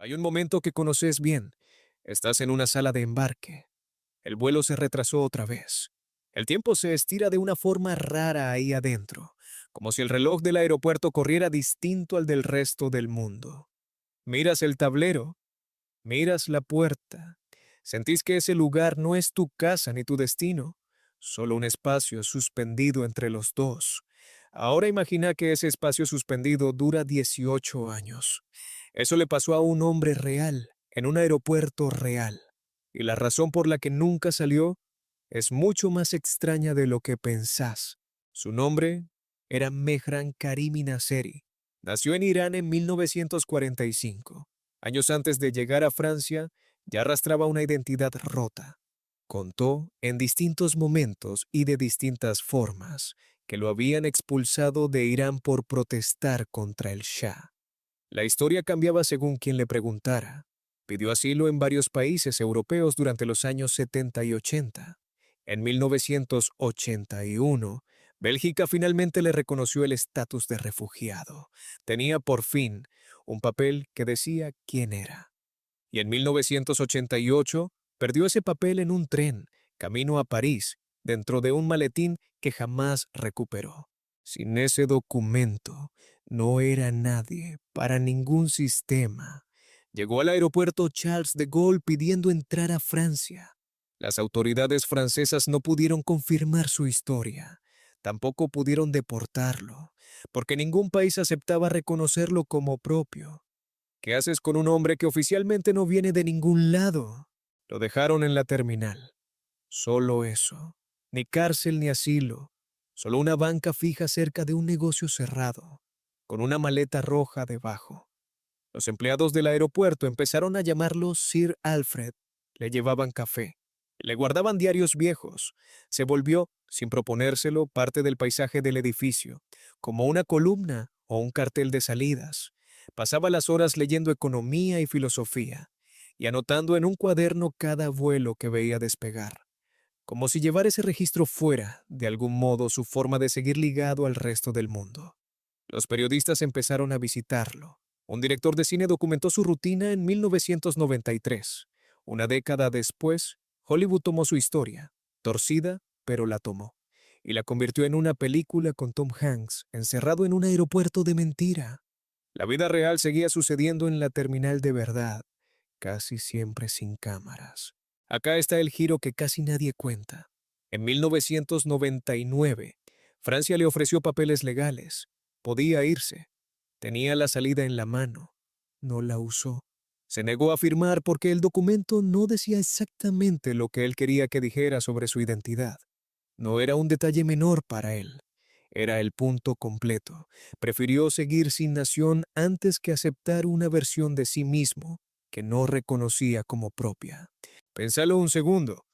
Hay un momento que conoces bien. Estás en una sala de embarque. El vuelo se retrasó otra vez. El tiempo se estira de una forma rara ahí adentro, como si el reloj del aeropuerto corriera distinto al del resto del mundo. Miras el tablero, miras la puerta. Sentís que ese lugar no es tu casa ni tu destino, solo un espacio suspendido entre los dos. Ahora imagina que ese espacio suspendido dura 18 años. Eso le pasó a un hombre real, en un aeropuerto real. Y la razón por la que nunca salió es mucho más extraña de lo que pensás. Su nombre era Mehran Karimi Nasseri. Nació en Irán en 1945. Años antes de llegar a Francia, ya arrastraba una identidad rota. Contó en distintos momentos y de distintas formas que lo habían expulsado de Irán por protestar contra el Shah. La historia cambiaba según quien le preguntara. Pidió asilo en varios países europeos durante los años 70 y 80. En 1981, Bélgica finalmente le reconoció el estatus de refugiado. Tenía por fin un papel que decía quién era. Y en 1988 perdió ese papel en un tren, camino a París, dentro de un maletín que jamás recuperó. Sin ese documento, no era nadie para ningún sistema. Llegó al aeropuerto Charles de Gaulle pidiendo entrar a Francia. Las autoridades francesas no pudieron confirmar su historia. Tampoco pudieron deportarlo, porque ningún país aceptaba reconocerlo como propio. ¿Qué haces con un hombre que oficialmente no viene de ningún lado? Lo dejaron en la terminal. Solo eso. Ni cárcel ni asilo. Solo una banca fija cerca de un negocio cerrado, con una maleta roja debajo. Los empleados del aeropuerto empezaron a llamarlo Sir Alfred. Le llevaban café. Le guardaban diarios viejos. Se volvió, sin proponérselo, parte del paisaje del edificio, como una columna o un cartel de salidas. Pasaba las horas leyendo economía y filosofía, y anotando en un cuaderno cada vuelo que veía despegar, como si llevar ese registro fuera, de algún modo, su forma de seguir ligado al resto del mundo. Los periodistas empezaron a visitarlo. Un director de cine documentó su rutina en 1993. Una década después, Hollywood tomó su historia, torcida, pero la tomó, y la convirtió en una película con Tom Hanks encerrado en un aeropuerto de mentira. La vida real seguía sucediendo en la terminal de verdad, casi siempre sin cámaras. Acá está el giro que casi nadie cuenta. En 1999, Francia le ofreció papeles legales. Podía irse. Tenía la salida en la mano. No la usó. Se negó a firmar porque el documento no decía exactamente lo que él quería que dijera sobre su identidad. No era un detalle menor para él. Era el punto completo. Prefirió seguir sin nación antes que aceptar una versión de sí mismo que no reconocía como propia. Pénsalo un segundo.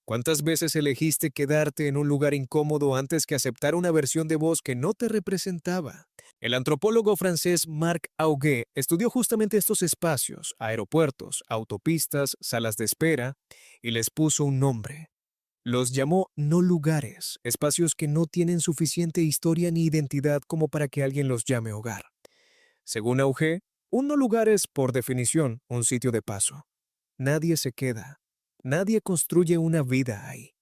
¿Cuántas veces elegiste quedarte en un lugar incómodo antes que aceptar una versión de vos que no te representaba? El antropólogo francés Marc Augué estudió justamente estos espacios, aeropuertos, autopistas, salas de espera, y les puso un nombre. Los llamó no lugares, espacios que no tienen suficiente historia ni identidad como para que alguien los llame hogar. Según Auge, un no lugar es, por definición, un sitio de paso. Nadie se queda, nadie construye una vida ahí.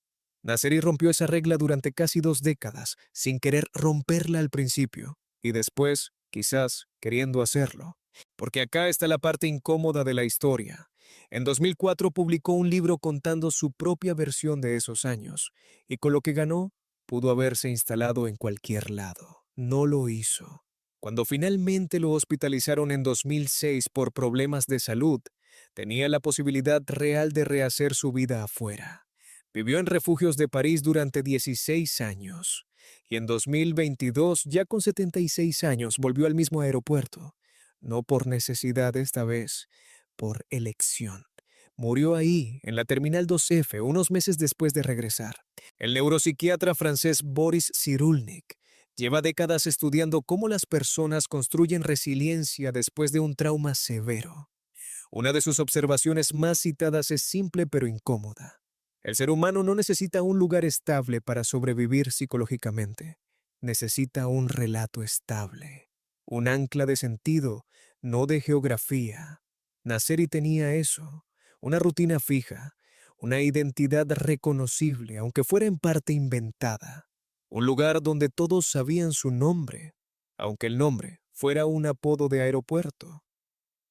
Nasseri rompió esa regla durante casi 2 décadas, sin querer romperla al principio, y después, quizás, queriendo hacerlo. Porque acá está la parte incómoda de la historia. En 2004 publicó un libro contando su propia versión de esos años, y con lo que ganó, pudo haberse instalado en cualquier lado. No lo hizo. Cuando finalmente lo hospitalizaron en 2006 por problemas de salud, tenía la posibilidad real de rehacer su vida afuera. Vivió en refugios de París durante 16 años, y en 2022, ya con 76 años, volvió al mismo aeropuerto. No por necesidad esta vez, por elección. Murió ahí, en la Terminal 2F, unos meses después de regresar. El neuropsiquiatra francés Boris Cyrulnik lleva décadas estudiando cómo las personas construyen resiliencia después de un trauma severo. Una de sus observaciones más citadas es simple pero incómoda. El ser humano no necesita un lugar estable para sobrevivir psicológicamente. Necesita un relato estable, un ancla de sentido, no de geografía. Nasseri tenía eso, una rutina fija, una identidad reconocible, aunque fuera en parte inventada. Un lugar donde todos sabían su nombre, aunque el nombre fuera un apodo de aeropuerto.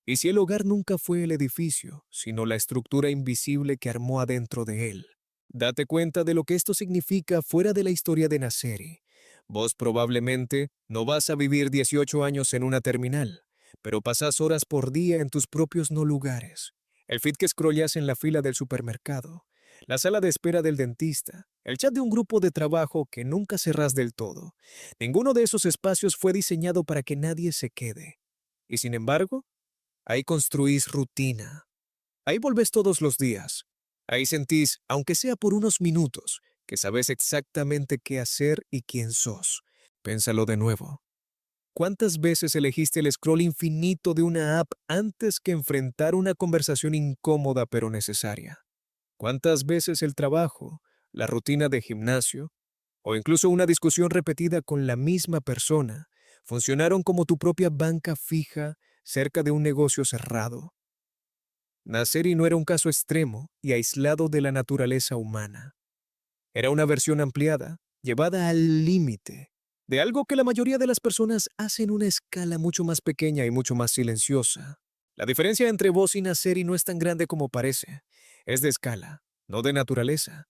Y si el hogar nunca fue el edificio, sino la estructura invisible que armó adentro de él. Date cuenta de lo que esto significa fuera de la historia de Nasseri. Vos probablemente no vas a vivir 18 años en una terminal, pero pasás horas por día en tus propios no lugares. El feed que scrollas en la fila del supermercado, la sala de espera del dentista, el chat de un grupo de trabajo que nunca cerrás del todo. Ninguno de esos espacios fue diseñado para que nadie se quede. Y sin embargo, ahí construís rutina. Ahí volvés todos los días. Ahí sentís, aunque sea por unos minutos, que sabes exactamente qué hacer y quién sos. Pénsalo de nuevo. ¿Cuántas veces elegiste el scroll infinito de una app antes que enfrentar una conversación incómoda pero necesaria? ¿Cuántas veces el trabajo, la rutina de gimnasio o incluso una discusión repetida con la misma persona funcionaron como tu propia banca fija cerca de un negocio cerrado? Nasseri no era un caso extremo y aislado de la naturaleza humana. Era una versión ampliada, llevada al límite, de algo que la mayoría de las personas hacen en una escala mucho más pequeña y mucho más silenciosa. La diferencia entre vos y Nasseri no es tan grande como parece. Es de escala, no de naturaleza.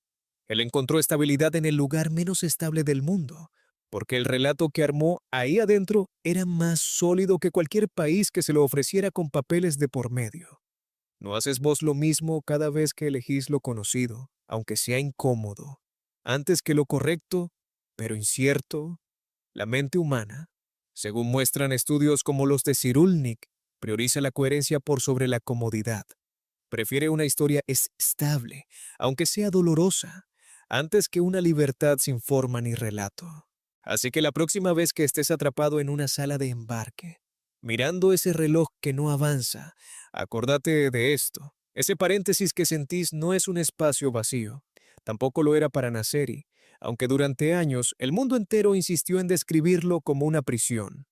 Él encontró estabilidad en el lugar menos estable del mundo, porque el relato que armó ahí adentro era más sólido que cualquier país que se lo ofreciera con papeles de por medio. ¿No haces vos lo mismo cada vez que elegís lo conocido, aunque sea incómodo, antes que lo correcto, pero incierto? La mente humana, según muestran estudios como los de Cyrulnik, prioriza la coherencia por sobre la comodidad. Prefiere una historia estable, aunque sea dolorosa, antes que una libertad sin forma ni relato. Así que la próxima vez que estés atrapado en una sala de embarque, mirando ese reloj que no avanza, acordate de esto. Ese paréntesis que sentís no es un espacio vacío. Tampoco lo era para Nasseri, aunque durante años el mundo entero insistió en describirlo como una prisión.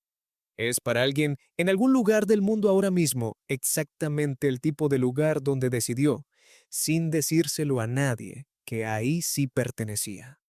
Es para alguien en algún lugar del mundo ahora mismo exactamente el tipo de lugar donde decidió, sin decírselo a nadie, que ahí sí pertenecía.